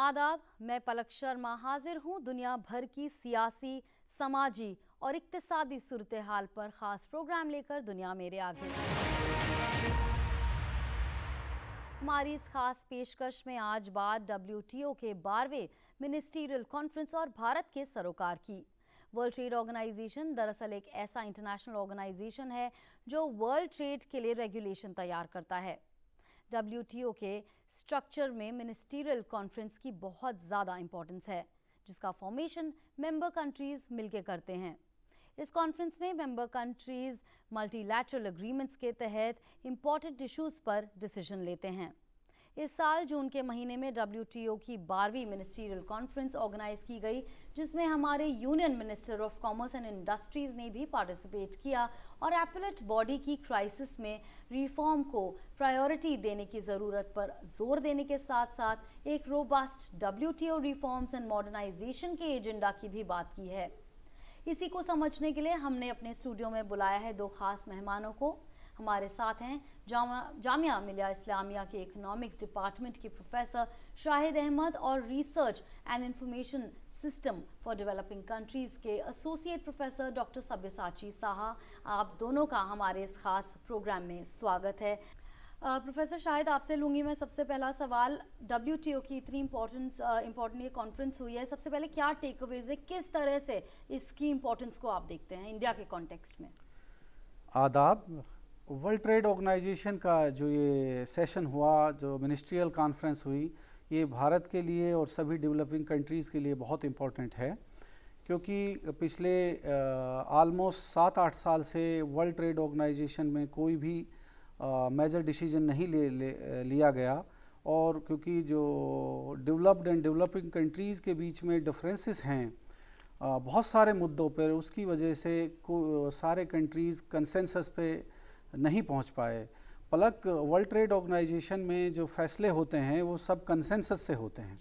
आदाब, मैं पलक शर्मा हाजिर हूँ दुनिया भर की सियासी, समाजी और इक्तिसादी सूरत हाल पर खास प्रोग्राम लेकर दुनिया मेरे आगे। हमारी इस खास पेशकश में आज बात WTO के 12वें मिनिस्ट्रियल कॉन्फ्रेंस और भारत के सरोकार की। वर्ल्ड ट्रेड ऑर्गेनाइजेशन दरअसल एक ऐसा इंटरनेशनल ऑर्गेनाइजेशन है जो वर्ल्ड ट्रेड के लिए रेगुलेशन तैयार करता है। WTO के स्ट्रक्चर में मिनिस्ट्रियल कॉन्फ्रेंस की बहुत ज़्यादा इंपॉर्टेंस है, जिसका फॉर्मेशन मेंबर कंट्रीज़ मिलकर करते हैं। इस कॉन्फ्रेंस में मेंबर कंट्रीज़ मल्टीलैटरल एग्रीमेंट्स के तहत इंपॉर्टेंट इश्यूज़ पर डिसीजन लेते हैं। इस साल जून के महीने में WTO की 12वीं मिनिस्ट्रियल कॉन्फ्रेंस ऑर्गेनाइज की गई, जिसमें हमारे union minister of commerce and industries ने भी पार्टिसिपेट किया और एपेलेट बॉडी की क्राइसिस में रिफॉर्म को प्रायोरिटी देने की ज़रूरत पर जोर देने के साथ साथ एक robust WTO reforms and modernisation के एजेंडा की भी बात की है। इसी को समझने के लिए हमने अपने स्टूडियो में बुलाया है दो खास मेहमानों को। हमारे साथ हैं जामिया मिलिया इस्लामिया के इकोनॉमिक्स डिपार्टमेंट के प्रोफेसर शाहिद अहमद और research and information system for developing countries के associate professor doctor Sabyasachi Saha. आप दोनों का हमारे इस खास प्रोग्राम में स्वागत है। प्रोफेसर शाहिद, आपसे लूँगी मैं सबसे पहला सवाल। WTO की इतनी इम्पोर्टेंट ये कॉन्फ्रेंस हुई है, सबसे पहले क्या टेक अवेज है, किस तरह से इसकी इम्पोर्टेंस को आप देखते हैं इंडिया के कॉन्टेक्स्ट में? आदाब। वर्ल्ड ट्रेड ऑर्गेनाइजेशन का जो ये सेशन हुआ, जो मिनिस्ट्रियल कॉन्फ्रेंस हुई, ये भारत के लिए और सभी डेवलपिंग कंट्रीज़ के लिए बहुत इम्पोर्टेंट है, क्योंकि पिछले ऑलमोस्ट 7-8 साल से वर्ल्ड ट्रेड ऑर्गेनाइजेशन में कोई भी मेजर डिसीजन नहीं लिया गया। और क्योंकि जो डेवलप्ड एंड डेवलपिंग कंट्रीज़ के बीच में डिफरेंसेस हैं बहुत सारे मुद्दों पर, उसकी वजह से सारे कंट्रीज़ कंसेंसस पे नहीं पहुंच पाए। पलक, वर्ल्ड ट्रेड ऑर्गेनाइजेशन में जो फैसले होते हैं वो सब कंसेंसस से होते हैं,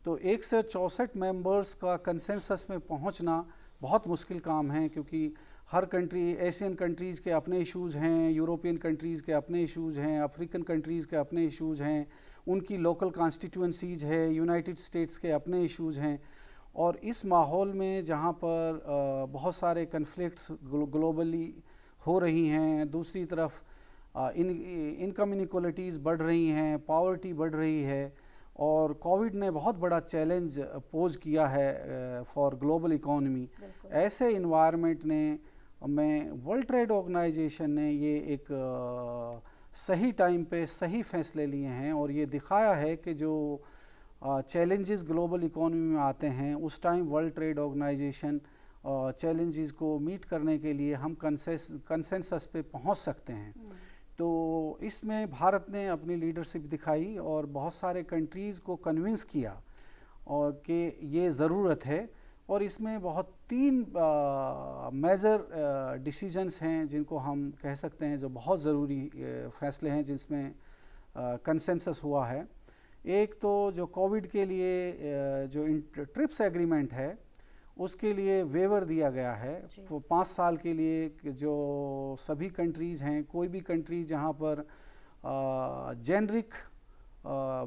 तो 164 मेंबर्स का कंसेंसस में पहुंचना बहुत मुश्किल काम है, क्योंकि हर कंट्री, एशियन कंट्रीज़ के अपने इश्यूज़ हैं, यूरोपियन कंट्रीज़ के अपने इश्यूज़ हैं, अफ्रीकन कंट्रीज़ के अपने इश्यूज़ हैं, उनकी लोकल कॉन्स्टिट्यूंसीज़ है, यूनाइटेड स्टेट्स के अपने इश्यूज़ हैं। और इस माहौल में जहाँ पर बहुत सारे कन्फ्लिक्ट्स ग्लोबली हो रही हैं, दूसरी तरफ इनकम इनइक्वालिटीज़ बढ़ रही हैं, पॉवर्टी बढ़ रही है, और कोविड ने बहुत बड़ा चैलेंज पोज किया है फॉर ग्लोबल इकोनॉमी। ऐसे इन्वायरमेंट में वर्ल्ड ट्रेड ऑर्गेनाइजेशन ने ये एक सही टाइम पे सही फैसले लिए हैं, और ये दिखाया है कि जो चैलेंजेस ग्लोबल इकोनॉमी में आते हैं उस time world trade organisation challenges को मीट करने के लिए हम कंसेंसस पे पहुंच सकते हैं। तो इसमें भारत ने अपनी लीडरशिप दिखाई और बहुत सारे कंट्रीज़ को कन्विंस किया और कि ये ज़रूरत है। और इसमें बहुत 3 मेजर डिसीजंस हैं जिनको हम कह सकते हैं जो बहुत ज़रूरी फ़ैसले हैं जिसमें कंसेंसस हुआ है। एक तो जो कोविड के लिए जो ट्रिप्स एग्रीमेंट है उसके लिए वेवर दिया गया है 5 साल के लिए, जो सभी कंट्रीज़ हैं, कोई भी कंट्री जहां पर जेनरिक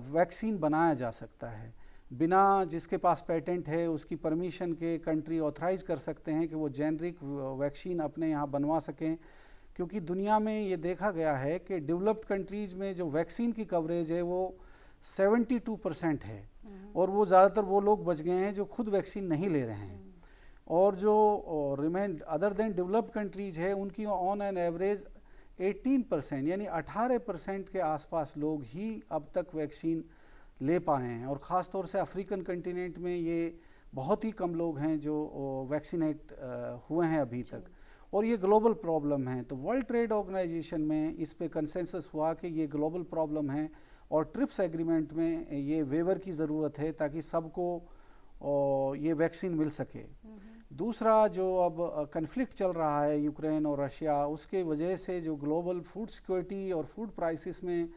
वैक्सीन बनाया जा सकता है, बिना जिसके पास पेटेंट है उसकी परमिशन के कंट्री ऑथराइज कर सकते हैं कि वो जेनरिक वैक्सीन अपने यहाँ बनवा सकें। क्योंकि दुनिया में ये देखा गया है कि डेवलप्ड कंट्रीज़ में जो वैक्सीन की कवरेज है वो 72% है, और वो ज़्यादातर वो लोग बच गए हैं जो खुद वैक्सीन नहीं ले रहे हैं। और जो remain other than developed countries है उनकी ऑन एन एवरेज 18% यानी 18% के आसपास लोग ही अब तक वैक्सीन ले पाए हैं, और ख़ास तौर से अफ्रीकन कंटिनेंट में ये बहुत ही कम लोग हैं जो वैक्सीनेट हुए हैं अभी तक, और ये ग्लोबल प्रॉब्लम है। तो वर्ल्ड ट्रेड ऑर्गेनाइजेशन में इस पे कंसेंसस हुआ कि ये ग्लोबल प्रॉब्लम है, और ट्रिप्स एग्रीमेंट में ये वेवर की ज़रूरत है ताकि सबको ये वैक्सीन मिल सके। दूसरा, जो अब कन्फ्लिक्ट चल रहा है यूक्रेन और रशिया, उसके वजह से जो ग्लोबल फूड सिक्योरिटी और फूड प्राइसेस में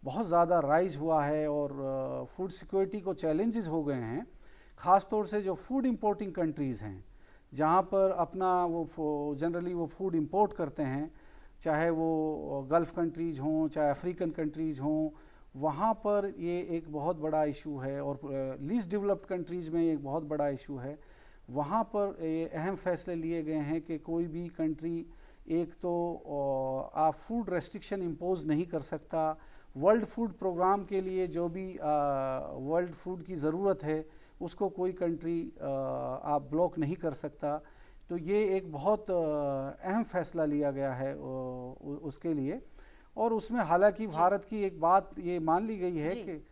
बहुत ज़्यादा राइज हुआ है, और फूड सिक्योरिटी को चैलेंजेस हो गए हैं, ख़ास तौर से जो फूड इंपोर्टिंग कंट्रीज़ हैं, जहाँ पर अपना वो जनरली वो फूड इंपोर्ट करते हैं, चाहे वो गल्फ़ कंट्रीज़ हों, चाहे अफ्रीकन कंट्रीज़ हों, वहाँ पर ये एक बहुत बड़ा इशू है, और लीस्ट डेवलप्ड कंट्रीज़ में एक बहुत बड़ा इशू है। वहाँ पर ये अहम फैसले लिए गए हैं कि कोई भी कंट्री एक तो आप फूड रेस्ट्रिक्शन इम्पोज नहीं कर सकता। वर्ल्ड फूड प्रोग्राम के लिए जो भी वर्ल्ड फूड की ज़रूरत है उसको कोई कंट्री आप ब्लॉक नहीं कर सकता। तो ये एक बहुत अहम फैसला लिया गया है उसके लिए। और उसमें हालांकि भारत की एक बात ये मान ली गई है कि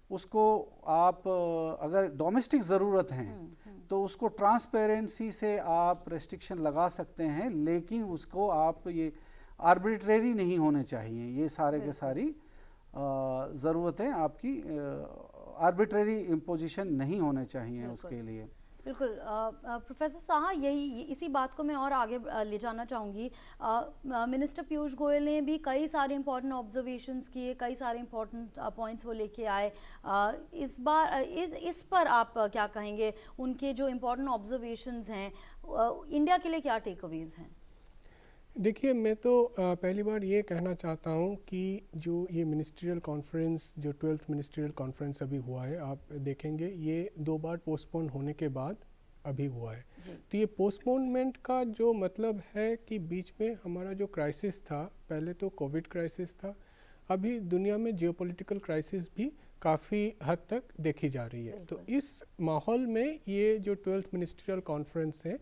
उसको आप अगर डोमेस्टिक ज़रूरत है तो उसको ट्रांसपेरेंसी से आप रेस्ट्रिक्शन लगा सकते हैं, लेकिन उसको आप ये आर्बिट्रेरी नहीं होने चाहिए। ये सारे के सारी ज़रूरतें आपकी आर्बिट्रेरी इम्पोजिशन नहीं होने चाहिए उसके लिए। बिल्कुल प्रोफेसर साहा, यही इसी बात को मैं और आगे ले जाना चाहूँगी। मिनिस्टर पीयूष गोयल ने भी कई सारे इंपॉर्टेंट ऑब्जर्वेशंस किए, कई सारे इंपॉर्टेंट पॉइंट्स वो लेके आए। इस बार इस पर आप क्या कहेंगे? उनके जो इंपॉर्टेंट ऑब्जर्वेशंस हैं, इंडिया के लिए क्या टेकअवेज हैं? देखिए, मैं तो पहली बार ये कहना चाहता हूँ कि जो ये मिनिस्ट्रियल कॉन्फ्रेंस, जो 12th मिनिस्ट्रियल कॉन्फ्रेंस अभी हुआ है, आप देखेंगे ये 2 बार पोस्टपोन होने के बाद अभी हुआ है। तो ये पोस्टपोनमेंट का जो मतलब है कि बीच में हमारा जो क्राइसिस था, पहले तो कोविड क्राइसिस था, अभी दुनिया में जियोपॉलिटिकल क्राइसिस भी काफ़ी हद तक देखी जा रही है। तो इस माहौल में ये जो 12th मिनिस्ट्रियल कॉन्फ्रेंस है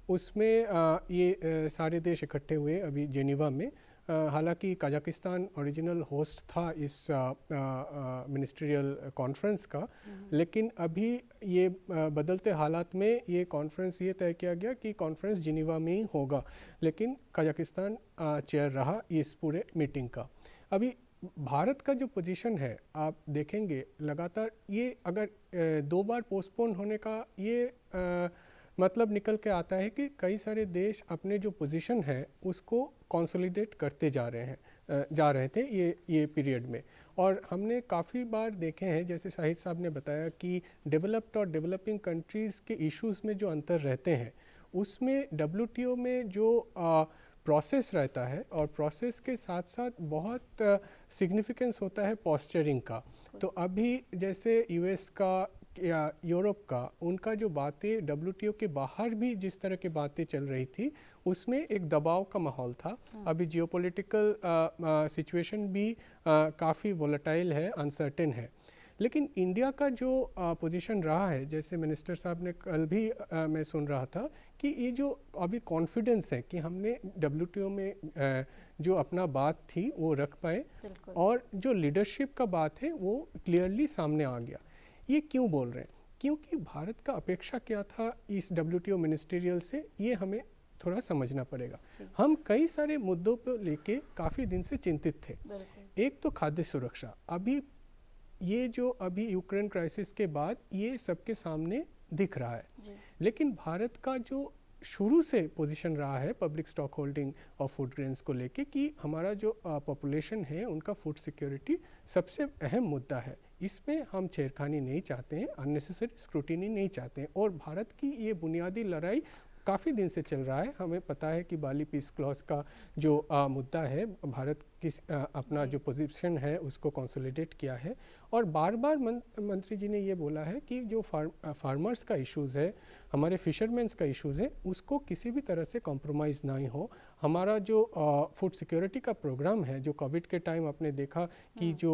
उसमें ये सारे देश इकट्ठे हुए अभी जेनीवा में। हालांकि कजाकिस्तान ओरिजिनल होस्ट था इस मिनिस्ट्रियल कॉन्फ्रेंस का, लेकिन अभी ये बदलते हालात में ये कॉन्फ्रेंस ये तय किया गया कि कॉन्फ्रेंस जेनीवा में ही होगा, लेकिन कजाकिस्तान चेयर रहा इस पूरे मीटिंग का। अभी भारत का जो पोजीशन है आप देखेंगे लगातार, ये अगर 2 बार पोस्टपोन होने का ये मतलब निकल के आता है कि कई सारे देश अपने जो पोजीशन है उसको कंसोलिडेट करते जा रहे थे ये पीरियड में। और हमने काफ़ी बार देखे हैं, जैसे शाहिद साहब ने बताया कि डेवलप्ड और डेवलपिंग कंट्रीज़ के इश्यूज़ में जो अंतर रहते हैं उसमें WTO में जो प्रोसेस रहता है, और प्रोसेस के साथ साथ बहुत सिग्निफिकेंस होता है पोस्चरिंग का। तो अभी जैसे US का या यूरोप का, उनका जो बातें WTO के बाहर भी जिस तरह की बातें चल रही थी उसमें एक दबाव का माहौल था। अभी जियोपॉलिटिकल सिचुएशन भी काफ़ी वोलेटाइल है, अनसर्टेन है। लेकिन इंडिया का जो पोजीशन रहा है, जैसे मिनिस्टर साहब ने कल भी मैं सुन रहा था कि ये जो अभी कॉन्फिडेंस है कि हमने WTO में जो अपना बात थी वो रख पाए, और जो लीडरशिप का बात है वो क्लियरली सामने आ गया। ये क्यों बोल रहे हैं? क्योंकि भारत का अपेक्षा क्या था इस WTO मिनिस्ट्रियल से, ये हमें थोड़ा समझना पड़ेगा। हम कई सारे मुद्दों पर लेके काफ़ी दिन से चिंतित थे। एक तो खाद्य सुरक्षा, अभी ये जो अभी यूक्रेन क्राइसिस के बाद ये सबके सामने दिख रहा है, लेकिन भारत का जो शुरू से पोजीशन रहा है public stock holding of food grains को लेके कि हमारा जो पॉपुलेशन है उनका फूड सिक्योरिटी सबसे अहम मुद्दा है। इसमें हम छेड़खानी नहीं चाहते हैं, अननेसेसरी स्क्रूटिनी नहीं चाहते हैं। और भारत की ये बुनियादी लड़ाई काफ़ी दिन से चल रहा है। हमें पता है कि बाली पीस क्लॉज का जो मुद्दा है, भारत की अपना जो पोजीशन है उसको कंसोलिडेट किया है। और बार बार मंत्री जी ने ये बोला है कि जो फार्मर्स का इश्यूज़ है, हमारे फिशरमैन्स का इश्यूज़ है, उसको किसी भी तरह से कॉम्प्रोमाइज़ ना ही हो। हमारा जो फूड सिक्योरिटी का प्रोग्राम है, जो कोविड के टाइम आपने देखा कि जो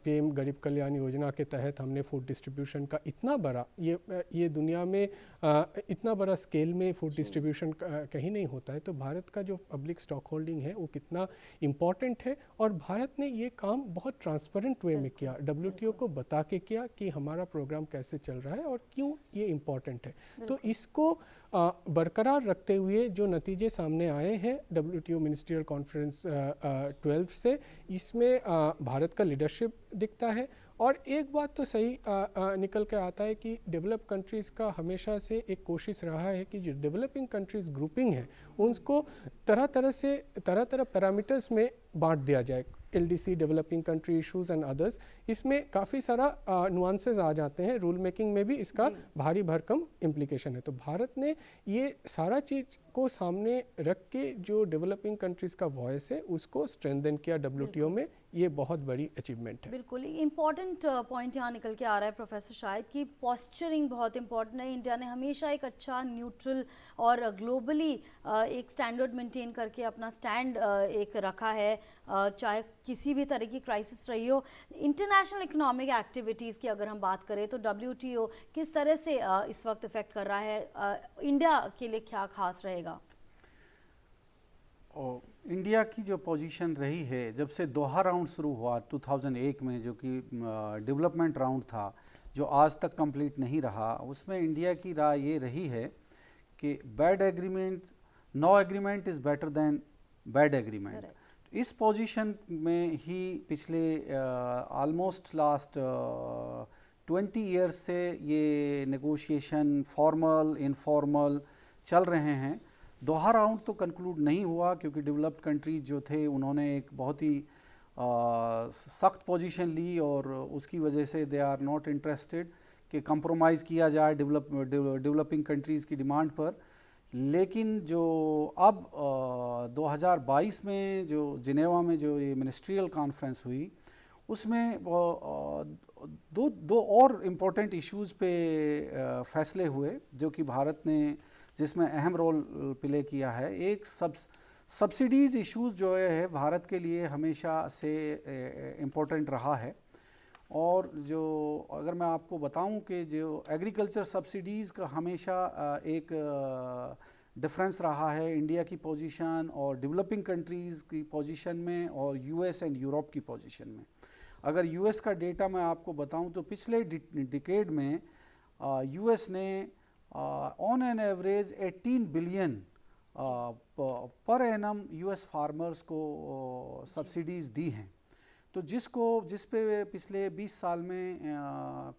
PM गरीब कल्याण योजना के तहत हमने फूड डिस्ट्रीब्यूशन का इतना बड़ा, ये दुनिया में इतना बड़ा स्केल में फूड डिस्ट्रीब्यूशन कहीं नहीं होता है। तो भारत का जो पब्लिक स्टॉक होल्डिंग है वो कितना इम्पॉर्टेंट है, और भारत ने ये काम बहुत ट्रांसपेरेंट वे में किया, WTO को बता के किया कि हमारा प्रोग्राम कैसे चल रहा है और क्यों ये इम्पॉर्टेंट है। तो इसको बरकरार रखते हुए जो नतीजे सामने आए हैं WTO मिनिस्ट्रियल कॉन्फ्रेंस 12 से, इसमें भारत का लीडरशिप दिखता है। और एक बात तो सही निकल के आता है कि डेवलप कंट्रीज़ का हमेशा से एक कोशिश रहा है कि जो डेवलपिंग कंट्रीज़ ग्रुपिंग है उनको तरह तरह पैरामीटर्स में बांट दिया जाए। LDC developing country issues and others, इसमें काफ़ी सारा नुआंसेस आ जाते हैं, रूल मेकिंग में भी इसका भारी भरकम इम्प्लीकेशन है। तो भारत ने ये सारा चीज़ को सामने रख के जो डेवलपिंग कंट्रीज़ का वॉइस है उसको स्ट्रेंथन किया WTO में, ये बहुत बड़ी अचीवमेंट है। बिल्कुल इम्पॉर्टेंट पॉइंट यहाँ निकल के आ रहा है प्रोफेसर शाहिद कि पॉस्चरिंग बहुत इंपॉर्टेंट है। इंडिया ने हमेशा एक अच्छा न्यूट्रल और ग्लोबली एक स्टैंडर्ड मेंटेन करके अपना स्टैंड एक रखा है, चाहे किसी भी तरह की क्राइसिस रही हो। इंटरनेशनल इकोनॉमिक एक्टिविटीज़ की अगर हम बात करें तो WTO किस तरह से इस वक्त इफेक्ट कर रहा है, इंडिया के लिए क्या खास रहेगा? और इंडिया की जो पोजीशन रही है जब से दोहा राउंड शुरू हुआ 2001 में, जो कि डेवलपमेंट राउंड था जो आज तक कंप्लीट नहीं रहा, उसमें इंडिया की राय ये रही है कि bad agreement, no agreement is better than bad agreement. इस पोजीशन में ही पिछले ऑलमोस्ट लास्ट 20 ईयर्स से ये नेगोशिएशन फॉर्मल इनफॉर्मल चल रहे हैं। दोहा राउंड तो कंक्लूड नहीं हुआ क्योंकि डेवलप्ड कंट्रीज जो थे उन्होंने एक बहुत ही सख्त पोजीशन ली और उसकी वजह से दे आर नॉट इंटरेस्टेड कि कंप्रोमाइज़ किया जाए डेवलपिंग कंट्रीज़ की डिमांड पर। लेकिन जो अब 2022 में जो जिनेवा में जो ये मिनिस्ट्रियल कॉन्फ्रेंस हुई उसमें दो और इम्पोर्टेंट इश्यूज़ पे फैसले हुए जो कि भारत ने जिसमें अहम रोल प्ले किया है। एक सब्सिडीज़ इश्यूज़ जो है भारत के लिए हमेशा से इम्पोर्टेंट रहा है। और जो अगर मैं आपको बताऊं कि जो एग्रीकल्चर सब्सिडीज़ का हमेशा एक डिफरेंस रहा है इंडिया की पोजीशन और डेवलपिंग कंट्रीज़ की पोजीशन में और US एंड यूरोप की पोजीशन में। अगर US का डेटा मैं आपको बताऊं तो पिछले डिकेड में US ने on an average 18 billion per annum US farmers को सब्सिडीज़ दी हैं। तो जिस पे पिछले 20 साल में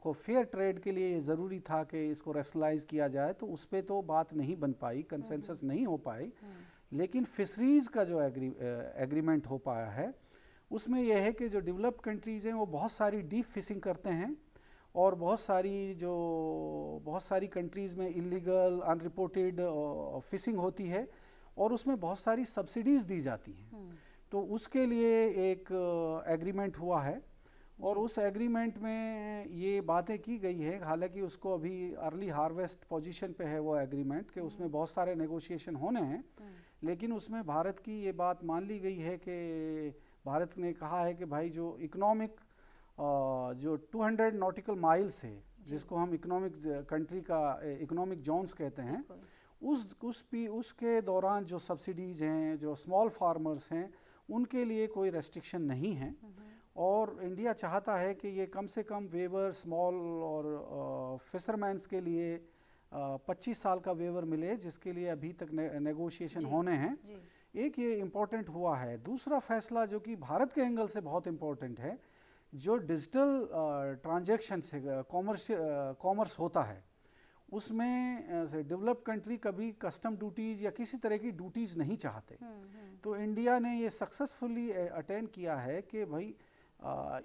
को फेयर ट्रेड के लिए ज़रूरी था कि इसको रेशनलाइज किया जाए, तो उस पर तो बात नहीं बन पाई, कंसेंसस नहीं हो पाई। लेकिन फिशरीज़ का जो एग्रीमेंट हो पाया है उसमें यह है कि जो डेवलप्ड कंट्रीज़ हैं वो बहुत सारी डीप फिशिंग करते हैं और बहुत सारी कंट्रीज़ में इलीगल अनरिपोर्टेड फिशिंग होती है और उसमें बहुत सारी सब्सिडीज़ दी जाती हैं। तो उसके लिए एक एग्रीमेंट हुआ है और उस एग्रीमेंट में ये बातें की गई है, हालांकि उसको अभी अर्ली हार्वेस्ट पोजीशन पे है वो एग्रीमेंट कि उसमें बहुत सारे नेगोशिएशन होने हैं। लेकिन उसमें भारत की ये बात मान ली गई है कि भारत ने कहा है कि भाई जो इकोनॉमिक जो 200 नॉटिकल माइल्स है जिसको हम इकोनॉमिक कंट्री का इकोनॉमिक जोन्स कहते हैं, उसके दौरान जो सब्सिडीज़ हैं जो स्मॉल फार्मर्स हैं उनके लिए कोई रेस्ट्रिक्शन नहीं है। और इंडिया चाहता है कि ये कम से कम वेवर स्मॉल और फिशरमैन्स के लिए 25 साल का वेवर मिले, जिसके लिए अभी तक नेगोशिएशन होने हैं। एक ये इम्पोर्टेंट हुआ है। दूसरा फैसला जो कि भारत के एंगल से बहुत इम्पोर्टेंट है, जो डिजिटल ट्रांजैक्शन से कॉमर्स होता है उसमें डेवलप्ड कंट्री कभी कस्टम ड्यूटीज़ या किसी तरह की ड्यूटीज़ नहीं चाहते। तो इंडिया ने ये सक्सेसफुली अटेन किया है कि भाई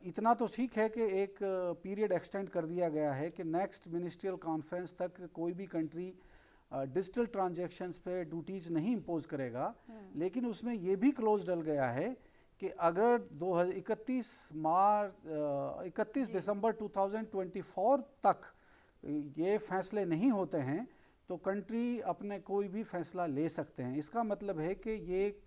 इतना तो ठीक है कि एक पीरियड एक्सटेंड कर दिया गया है कि नेक्स्ट मिनिस्ट्रियल कॉन्फ्रेंस तक कोई भी कंट्री डिजिटल ट्रांजैक्शंस पे ड्यूटीज़ नहीं इम्पोज करेगा। लेकिन उसमें ये भी क्लोज डल गया है कि अगर 31 दिसंबर 2024 तक ये फैसले नहीं होते हैं तो कंट्री अपने कोई भी फैसला ले सकते हैं। इसका मतलब है कि ये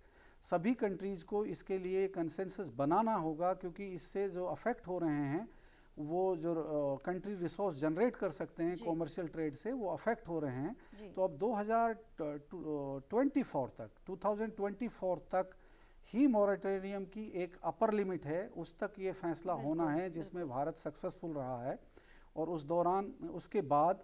सभी कंट्रीज़ को इसके लिए कंसेंसस बनाना होगा, क्योंकि इससे जो अफेक्ट हो रहे हैं वो जो कंट्री रिसोर्स जनरेट कर सकते हैं कॉमर्शियल ट्रेड से, वो अफेक्ट हो रहे हैं। तो अब 2024 तक ही मॉरेटोरियम की एक अपर लिमिट है, उस तक ये फैसला होना है जिसमें भारत सक्सेसफुल रहा है। और उस दौरान उसके बाद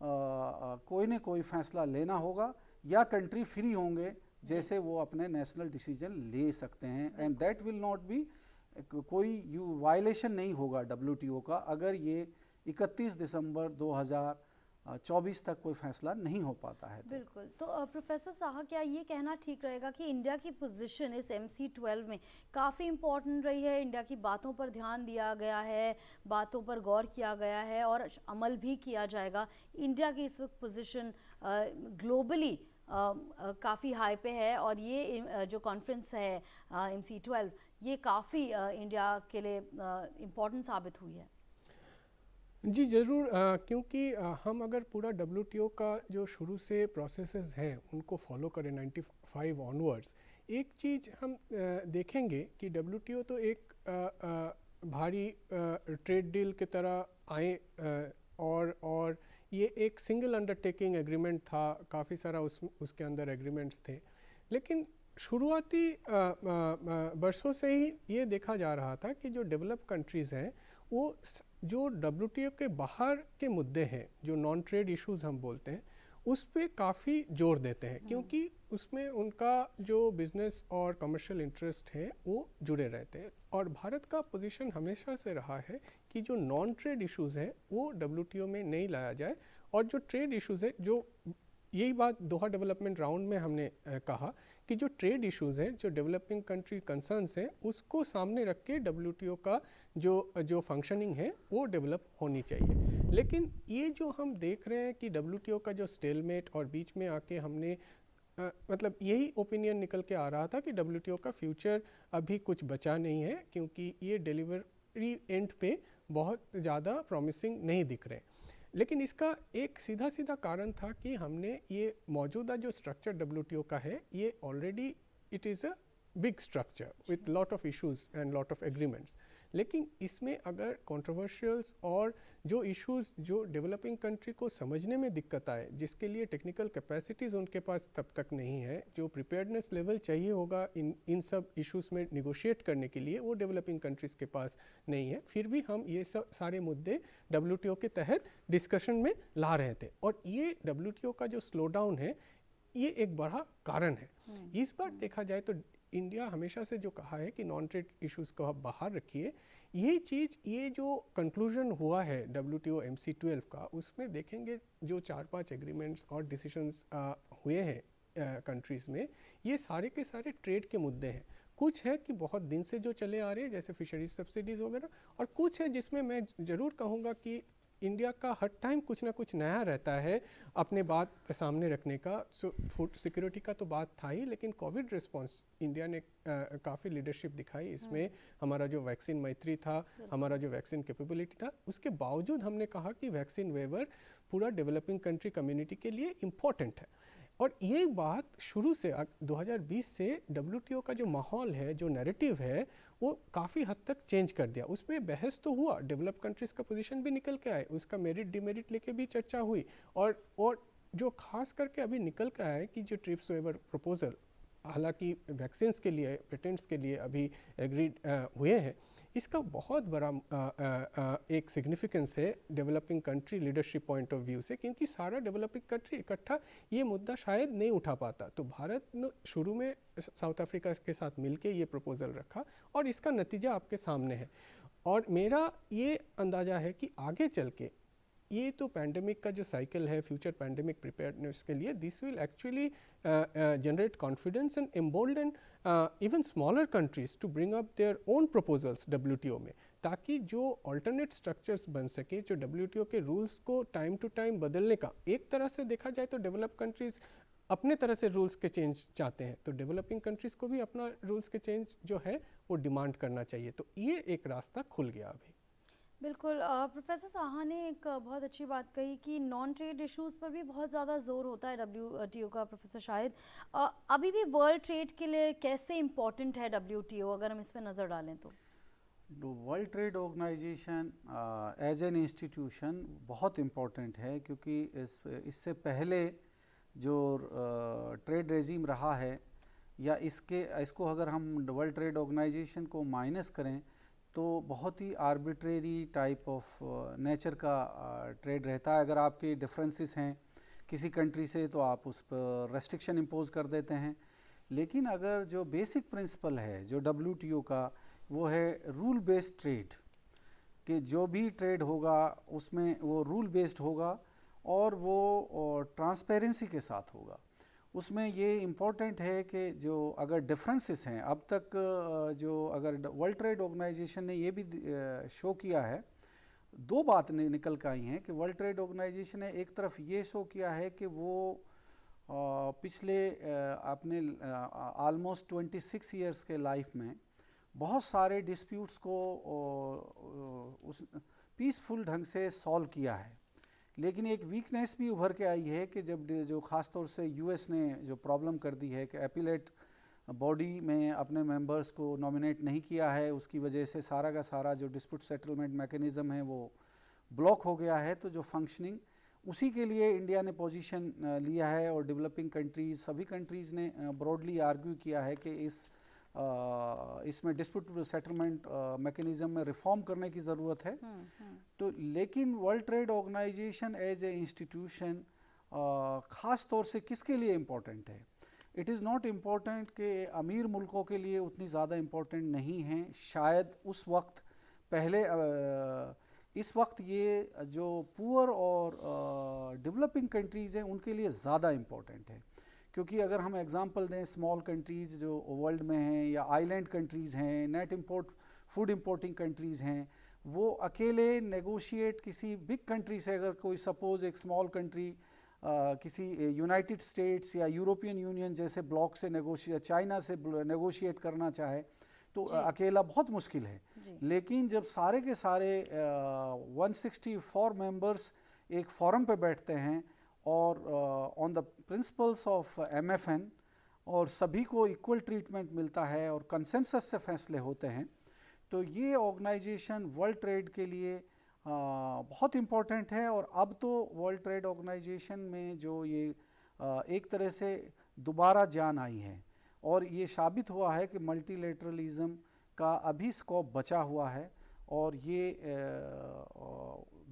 कोई न कोई फैसला लेना होगा या कंट्री फ्री होंगे जैसे वो अपने नेशनल डिसीजन ले सकते हैं। And that will not be, कोई वायलेशन नहीं होगा WTO का अगर ये 31 दिसंबर 2024 24 तक कोई फैसला नहीं हो पाता है। बिल्कुल। तो प्रोफेसर साहा, क्या ये कहना ठीक रहेगा कि इंडिया की पोजीशन इस MC12 में काफ़ी इम्पोर्टेंट रही है, इंडिया की बातों पर ध्यान दिया गया है, बातों पर गौर किया गया है और अमल भी किया जाएगा? इंडिया की इस वक्त पोजीशन ग्लोबली काफ़ी हाई पे है और ये जो कॉन्फ्रेंस है MC12, ये काफ़ी इंडिया के लिए इम्पोर्टेंट साबित हुई है। जी ज़रूर, क्योंकि हम अगर पूरा WTO का जो शुरू से प्रोसेसेस हैं उनको फॉलो करें 95 ऑनवर्ड्स, एक चीज़ हम देखेंगे कि WTO तो एक भारी ट्रेड डील की तरह आए और ये एक सिंगल अंडरटेकिंग एग्रीमेंट था, काफ़ी सारा उसके अंदर एग्रीमेंट्स थे। लेकिन शुरुआती वर्षों से ही ये देखा जा रहा था कि जो डेवलप कंट्रीज़ हैं वो जो WTO के बाहर के मुद्दे हैं, जो नॉन ट्रेड इश्यूज हम बोलते हैं, उस पे काफ़ी जोर देते हैं, क्योंकि उसमें उनका जो बिज़नेस और कमर्शियल इंटरेस्ट है वो जुड़े रहते हैं। और भारत का पोजीशन हमेशा से रहा है कि जो नॉन ट्रेड इश्यूज हैं वो WTO में नहीं लाया जाए, और जो ट्रेड इश्यूज है, जो यही बात दोहा डेवलपमेंट राउंड में हमने कहा कि जो ट्रेड इश्यूज हैं, जो डेवलपिंग कंट्री कंसर्न्स हैं, उसको सामने रख के WTO का जो फंक्शनिंग है वो डेवलप होनी चाहिए। लेकिन ये जो हम देख रहे हैं कि WTO का जो स्टेलमेट, और बीच में आके हमने मतलब यही ओपिनियन निकल के आ रहा था कि WTO का फ्यूचर अभी कुछ बचा नहीं है, क्योंकि ये डिलीवरी एंड पे बहुत ज़्यादा प्रॉमिसिंग नहीं दिख रहे। लेकिन इसका एक सीधा सीधा कारण था कि हमने ये मौजूदा जो स्ट्रक्चर WTO का है, ये already it is a big structure with lot of issues and lot of agreements. लेकिन इसमें अगर कंट्रोवर्शियल्स और जो इश्यूज जो डेवलपिंग कंट्री को समझने में दिक्कत आए, जिसके लिए टेक्निकल कैपेसिटीज़ उनके पास तब तक नहीं है, जो प्रिपेयर्डनेस लेवल चाहिए होगा इन सब इश्यूज़ में निगोशिएट करने के लिए, वो डेवलपिंग कंट्रीज़ के पास नहीं है, फिर भी हम ये सब सारे मुद्दे WTO के तहत डिस्कशन में ला रहे थे। और ये WTO का जो स्लो डाउन है, ये एक बड़ा कारण है। इस बार देखा जाए तो इंडिया हमेशा से जो कहा है कि नॉन ट्रेड इश्यूज़ को आप बाहर रखिए, ये चीज़, ये जो कंक्लूजन हुआ है WTO MC12 का, उसमें देखेंगे जो 4-5 एग्रीमेंट्स और डिसीजंस हुए हैं कंट्रीज़ में, ये सारे के सारे ट्रेड के मुद्दे हैं। कुछ है कि बहुत दिन से जो चले आ रहे हैं, जैसे फिशरीज सब्सिडीज़ वगैरह, और कुछ है जिसमें मैं ज़रूर कहूँगा कि इंडिया का हर टाइम कुछ ना कुछ नया रहता है अपने बात सामने रखने का। फूड सिक्योरिटी का तो बात था ही, लेकिन कोविड रिस्पांस इंडिया ने काफ़ी लीडरशिप दिखाई इसमें। हमारा जो वैक्सीन मैत्री था, हमारा जो वैक्सीन कैपेबिलिटी था, उसके बावजूद हमने कहा कि वैक्सीन वेवर पूरा डेवलपिंग कंट्री कम्युनिटी के लिए इम्पॉर्टेंट है। और ये बात शुरू से 2020 से WTO का जो माहौल है, जो नैरेटिव है, वो काफ़ी हद तक चेंज कर दिया। उसमें बहस तो हुआ, डेवलप कंट्रीज़ का पोजीशन भी निकल के आए, उसका मेरिट डिमेरिट लेके भी चर्चा हुई, और जो खास करके अभी निकल के आया है कि जो ट्रिप्स वेवर प्रपोजल, हालांकि वैक्सीन्स के लिए, पेटेंट्स के लिए अभी एग्रीड हुए हैं, इसका बहुत बड़ा एक सिग्निफिकेंस है developing country leadership point of view से, क्योंकि सारा डेवलपिंग कंट्री इकट्ठा ये मुद्दा शायद नहीं उठा पाता। तो भारत ने शुरू में साउथ अफ्रीका के साथ मिलके ये प्रपोजल रखा, और इसका नतीजा आपके सामने है। और मेरा ये अंदाज़ा है कि आगे चल के ये तो पैंडेमिक का जो साइकिल है, फ्यूचर पैंडेमिक प्रिपेयर्डनेस के लिए, this will actually generate confidence and embolden even smaller countries to bring up their own proposals WTO में, ताकि जो अल्टरनेट स्ट्रक्चर्स बन सके, जो WTO के रूल्स को टाइम टू टाइम बदलने का, एक तरह से देखा जाए तो डेवलप कंट्रीज़ अपने तरह से रूल्स के चेंज चाहते हैं, तो डेवलपिंग कंट्रीज़ को भी अपना रूल्स के चेंज जो है वो डिमांड करना चाहिए। तो ये एक रास्ता खुल गया अभी। बिल्कुल। प्रोफेसर साहा ने एक बहुत अच्छी बात कही कि नॉन ट्रेड इश्यूज़ पर भी बहुत ज़्यादा जोर होता है WTO का। प्रोफेसर शाहिद, अभी भी वर्ल्ड ट्रेड के लिए कैसे इम्पोर्टेंट है WTO, अगर हम इस पर नज़र डालें तो? World trade organisation as an institution बहुत इम्पोर्टेंट है, क्योंकि इससे पहले जो ट्रेड रेजिम रहा है, या इसको अगर हम वर्ल्ड ट्रेड ऑर्गेनाइजेशन को माइनस करें तो बहुत ही आर्बिट्रेरी टाइप ऑफ नेचर का ट्रेड रहता है। अगर आपके डिफरेंसेस हैं किसी कंट्री से तो आप उस पर रेस्ट्रिक्शन इम्पोज कर देते हैं। लेकिन अगर जो बेसिक प्रिंसिपल है जो WTO का, वो है रूल बेस्ड ट्रेड, कि जो भी ट्रेड होगा उसमें वो रूल बेस्ड होगा, और वो ट्रांसपेरेंसी के साथ होगा। उसमें ये इम्पोर्टेंट है कि जो अगर डिफरेंसेस हैं अब तक जो अगर वर्ल्ड ट्रेड ऑर्गेनाइजेशन ने ये भी शो किया है, दो बात निकल कर आई हैं कि वर्ल्ड ट्रेड ऑर्गेनाइजेशन ने एक तरफ ये शो किया है कि वो पिछले अपने ऑलमोस्ट 26 इयर्स के लाइफ में बहुत सारे डिस्प्यूट्स को उस पीसफुल ढंग से सॉल्व किया है। लेकिन एक वीकनेस भी उभर के आई है कि जब जो ख़ास तौर से यूएस ने जो प्रॉब्लम कर दी है कि एपिलेट बॉडी में अपने मेंबर्स को नॉमिनेट नहीं किया है, उसकी वजह से सारा का सारा जो डिस्प्यूट सेटलमेंट मैकेनिज़्म है वो ब्लॉक हो गया है। तो जो फंक्शनिंग उसी के लिए इंडिया ने पोजीशन लिया है और डेवलपिंग कंट्रीज़ सभी कंट्रीज़ ने ब्रॉडली आर्ग्यू किया है कि इसमें डिस्प्यूट सेटलमेंट मैकेनिज़्म में रिफॉर्म करने की ज़रूरत है। तो लेकिन world trade organisation as a institution ख़ास तौर से किसके लिए इम्पोर्टेंट है? इट इज़ नॉट इम्पोर्टेंट कि अमीर मुल्कों के लिए उतनी ज़्यादा इम्पोर्टेंट नहीं है शायद उस वक्त। पहले इस वक्त ये जो पुअर और डेवलपिंग कंट्रीज़ हैं उनके लिए ज़्यादा इम्पोर्टेंट है, क्योंकि अगर हम एग्जांपल दें स्मॉल कंट्रीज़ जो वर्ल्ड में हैं या आइलैंड कंट्रीज़ हैं, net import food importing countries हैं, वो अकेले नेगोशिएट किसी बिग कंट्री से, अगर कोई सपोज़ एक स्मॉल कंट्री किसी यूनाइटेड स्टेट्स या यूरोपियन यूनियन जैसे ब्लॉक से चाइना से नेगोशिएट करना चाहे तो अकेला बहुत मुश्किल है। लेकिन जब सारे के सारे 164 मेंबर्स एक फोरम पे बैठते हैं और on the principles of MFN और सभी को इक्वल ट्रीटमेंट मिलता है और कंसेंसस से फैसले होते हैं, तो ये ऑर्गेनाइजेशन वर्ल्ड ट्रेड के लिए बहुत इम्पोर्टेंट है। और अब तो वर्ल्ड ट्रेड ऑर्गेनाइजेशन में जो ये एक तरह से दोबारा जान आई है और ये साबित हुआ है कि मल्टीलेटरलिज्म का अभी स्कोप बचा हुआ है और ये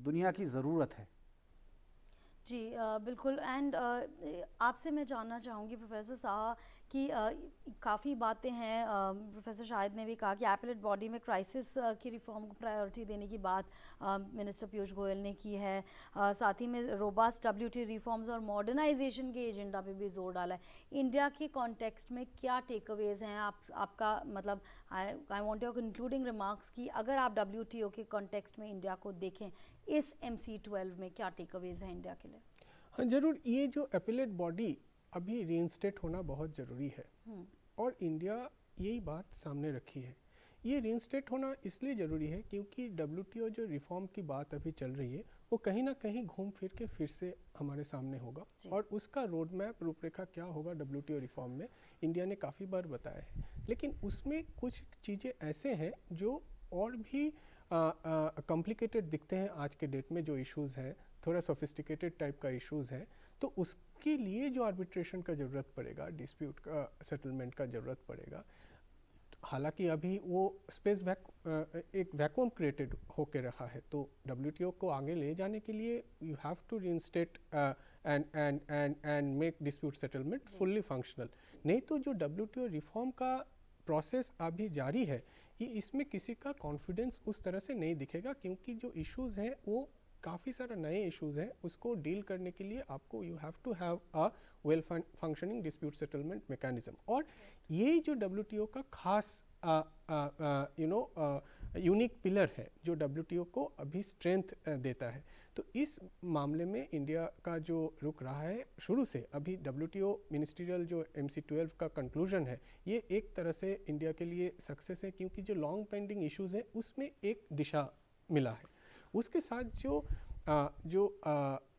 दुनिया की ज़रूरत है। जी बिल्कुल। एंड आपसे मैं जानना चाहूँगी प्रोफेसर साहा कि काफ़ी बातें हैं, प्रोफेसर शाहिद ने भी कहा कि एपेलेट बॉडी में क्राइसिस की रिफॉर्म को प्रायोरिटी देने की बात मिनिस्टर पीयूष गोयल ने की है। साथ ही में रोबास्ट WTO रिफॉर्म्स और मॉडर्नाइजेशन के एजेंडा पे भी जोर डाला है। इंडिया के कॉन्टेक्स्ट में क्या टेकअवेज हैं आपका मतलब I want your concluding remarks कि अगर आप WTO के कॉन्टेक्स्ट में इंडिया को देखें इस MC12 में क्या टेकअवेज हैं इंडिया के लिए? हाँ ज़रूर, ये जो एपेलेट बॉडी अभी रीइंस्टेट होना बहुत ज़रूरी है और इंडिया यही बात सामने रखी है। ये रीइंस्टेट होना इसलिए ज़रूरी है क्योंकि WTO जो रिफॉर्म की बात अभी चल रही है वो कहीं ना कहीं घूम फिर के फिर से हमारे सामने होगा और उसका रोड मैप रूपरेखा क्या होगा WTO रिफॉर्म में इंडिया ने काफ़ी बार बताया है। लेकिन उसमें कुछ चीज़ें ऐसे हैं जो और भी कॉम्प्लिकेटेड दिखते हैं आज के डेट में। जो इश्यूज़ हैं थोड़ा सोफिस्टिकेटेड टाइप का इश्यूज़ है, तो उसके लिए जो आर्बिट्रेशन का ज़रूरत पड़ेगा, डिस्प्यूट का सेटलमेंट का ज़रूरत पड़ेगा। हालांकि अभी वो स्पेस एक वैक्यूम क्रिएटेड होके रहा है, तो WTO को आगे ले जाने के लिए you have to reinstate and make dispute settlement fully functional. नहीं तो जो WTO रिफॉर्म का प्रोसेस अभी जारी है ये इसमें किसी का कॉन्फिडेंस उस तरह से नहीं दिखेगा, क्योंकि जो इश्यूज़ हैं वो काफ़ी सारे नए इश्यूज़ हैं। उसको डील करने के लिए आपको you have to have a well functioning dispute settlement mechanism. और ये जो WTO का खास यूनिक पिलर है जो WTO को अभी स्ट्रेंथ देता है। तो इस मामले में इंडिया का जो रुख रहा है शुरू से, अभी WTO मिनिस्ट्रियल जो MC12 का कंक्लूजन है ये एक तरह से इंडिया के लिए सक्सेस है, क्योंकि जो लॉन्ग पेंडिंग इश्यूज़ हैं उसमें एक दिशा मिला है। उसके साथ जो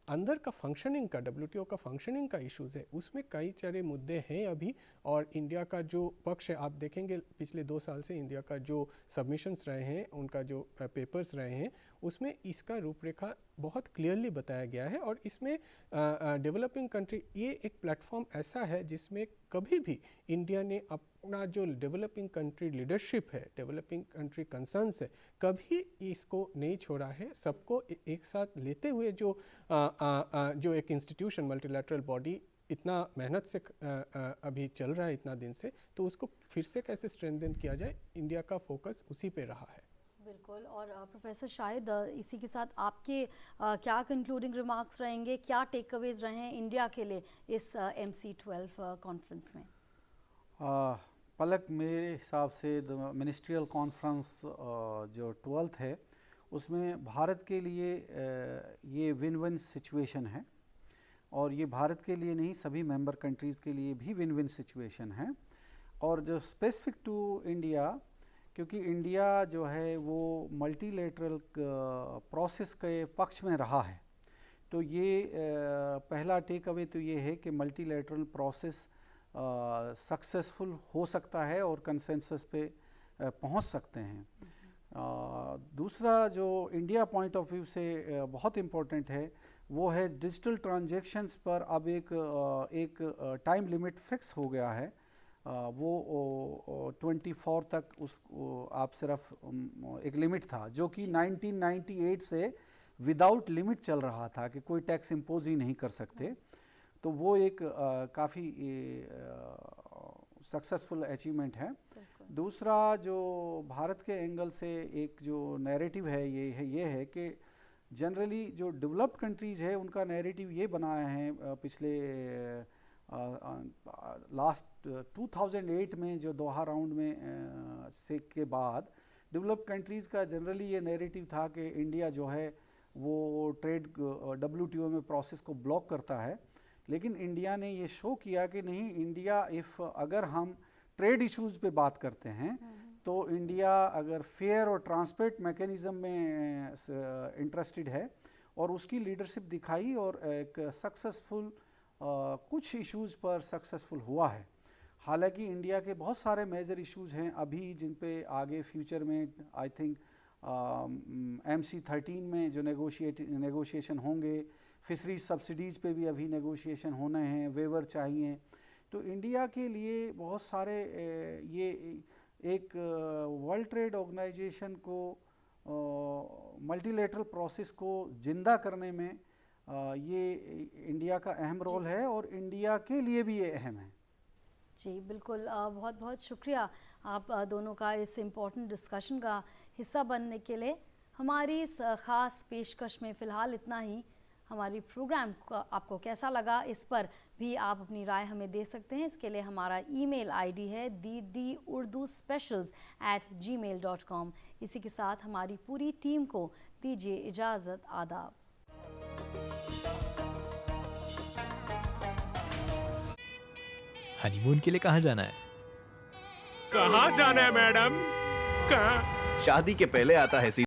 अंदर का फंक्शनिंग का WTO का फंक्शनिंग का इश्यूज़ है उसमें कई सारे मुद्दे हैं अभी। और इंडिया का जो पक्ष है, आप देखेंगे पिछले 2 साल से इंडिया का जो सबमिशंस रहे हैं, उनका जो पेपर्स रहे हैं, उसमें इसका रूपरेखा बहुत क्लियरली बताया गया है। और इसमें डेवलपिंग कंट्री ये एक प्लेटफॉर्म ऐसा है जिसमें कभी भी इंडिया ने अपना जो डेवलपिंग कंट्री लीडरशिप है, डेवलपिंग कंट्री कंसर्न्स है, कभी इसको नहीं छोड़ा है। सबको एक साथ लेते हुए जो एक इंस्टीट्यूशन मल्टीलैटरल बॉडी इतना मेहनत से अभी चल रहा है इतना दिन से, तो उसको फिर से कैसे स्ट्रेंथन किया जाए, इंडिया का फोकस उसी पे रहा है। बिल्कुल। और प्रोफेसर शाहिद, इसी के साथ आपके क्या कंक्लूडिंग रिमार्क्स रहेंगे, क्या टेक अवेज रहे हैं इंडिया के लिए इस MC12 कॉन्फ्रेंस में? पलक, मेरे हिसाब से मिनिस्ट्रियल कॉन्फ्रेंस जो 12th है उसमें भारत के लिए ये विन विन सिचुएशन है, और ये भारत के लिए नहीं सभी मेंबर कंट्रीज़ के लिए भी विन विन सिचुएशन है। और जो स्पेसिफिक टू इंडिया, क्योंकि इंडिया जो है वो मल्टीलेटरल प्रोसेस के पक्ष में रहा है, तो ये पहला टेक अवे तो ये है कि मल्टीलेटरल प्रोसेस सक्सेसफुल हो सकता है और कंसेंसस पे पहुंच सकते हैं। दूसरा जो इंडिया पॉइंट ऑफ व्यू से बहुत इम्पोर्टेंट है वो है डिजिटल ट्रांजैक्शंस पर अब एक टाइम लिमिट फिक्स हो गया है। वो 24 तक उस आप सिर्फ एक लिमिट था जो कि 1998 से विदाउट लिमिट चल रहा था कि कोई टैक्स इम्पोज ही नहीं कर सकते। तो वो एक काफ़ी सक्सेसफुल अचीवमेंट है। दूसरा जो भारत के एंगल से एक जो नैरेटिव है ये है कि जनरली जो डेवलप्ड कंट्रीज़ है उनका नैरेटिव ये बनाया है पिछले लास्ट 2008 में जो दोहा राउंड में से के बाद डेवलप्ड कंट्रीज़ का जनरली ये नैरेटिव था कि इंडिया जो है वो ट्रेड WTO में प्रोसेस को ब्लॉक करता है। लेकिन इंडिया ने ये शो किया कि नहीं, इंडिया अगर हम ट्रेड इश्यूज़ पे बात करते हैं तो इंडिया अगर फेयर और ट्रांसपेरेंट मैकेनिज़्म में इंटरेस्टेड है और उसकी लीडरशिप दिखाई और एक सक्सेसफुल कुछ इश्यूज़ पर सक्सेसफुल हुआ है। हालांकि इंडिया के बहुत सारे मेजर इश्यूज़ हैं अभी जिन पे आगे फ्यूचर में आई थिंक MC13 में जो नेगोशिएशन होंगे, फिशरीज सब्सिडीज़ पे भी अभी नेगोशिएशन होने हैं, वेवर चाहिए। तो इंडिया के लिए बहुत सारे ये एक वर्ल्ड ट्रेड ऑर्गेनाइजेशन को मल्टीलेटरल प्रोसेस को जिंदा करने में ये इंडिया का अहम रोल है और इंडिया के लिए भी ये अहम है। जी बिल्कुल, बहुत बहुत शुक्रिया आप दोनों का इस इम्पोर्टेंट डिस्कशन का हिस्सा बनने के लिए। हमारी इस ख़ास पेशकश में फ़िलहाल इतना ही। हमारी प्रोग्राम का आपको कैसा लगा इस पर भी आप अपनी राय हमें दे सकते हैं। इसके लिए हमारा ईमेल ID है ddurduspecials@gmail.com। इसी के साथ हमारी पूरी टीम को दीजिए इजाज़त। आदाब। हनीमून के लिए कहाँ जाना है? कहाँ जाना है मैडम? कहाँ? शादी के पहले आता है